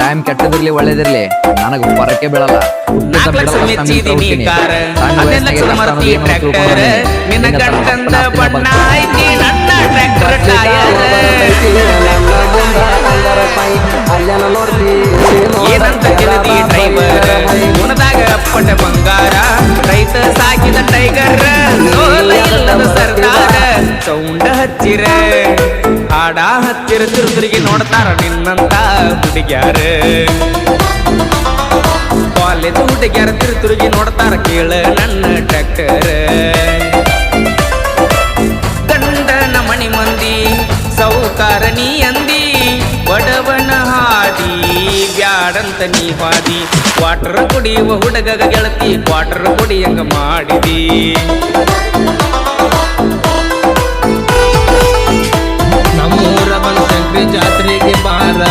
Time ಕೆಟ್ಟದಿರ್ಲಿ ಒಳ್ಳೇದಿರ್ಲಿ ನನಗ್ ಬರಕ್ಕೆ ಬೀಳಲ್ಲ. ನಾಲ್ಕು ಲಕ್ಷ ಮೆಚ್ಚಿದೀನಿ ಕಾರ 15 ಲಕ್ಷದ ಮರತಿ ಟ್ರ್ಯಾಕ್ಟರ್ ನಿನ್ನ ಗಂಡಂದ ಬಣ್ಣ ಐತಿ ನನ್ನ ಟ್ರ್ಯಾಕ್ಟರ್ ಟಯರ್ ಏನಂತ ತಿಳಿದಿ ಡ್ರೈವರ್ ಗುಣದಾಗ ಪಟ ಬಂಗಾರ ರೈತ ಸಾಕಿದ ಟೈಗರ್ ಸೋಲ ಇಲ್ಲದ ಸರ್ದಾರ ಸೌಂಡ ಹಚ್ಚಿರ ಹಾಡ ಹಚ್ಚಿರ ತಿರುತಿರುಗಿ ನೋಡ್ತಾರ ನಿನ್ನಂತ ಹುಡುಗ್ಯಾರ ಕಾಲೇಜ್ ಹುಡುಗ್ಯಾರ ತಿರುತಿರುಗಿ ನೋಡ್ತಾರ ಕೇಳ ನನ್ನ ಟ್ರ್ಯಾಕ್ಟರ್ ಗಂಡನ ಮಣಿ ಮಂದಿ ಸೌಕಾರ ನೀ ಅಂದಿ ಬಡವನ ಹಾದಿ ಬ್ಯಾಡಂತ ನೀ ಹಾದಿ ವಾಟರ್ ಕುಡಿಯುವ ಹುಡುಗಗ ಗೆಳತಿ ವಾಟರ್ ಕುಡಿಯಂಗ ಮಾಡಿದಿ ನಮ್ಮೂರ ಬನಶಂಕರಿ ಜಾತ್ರೆಗೆ ಬಾರ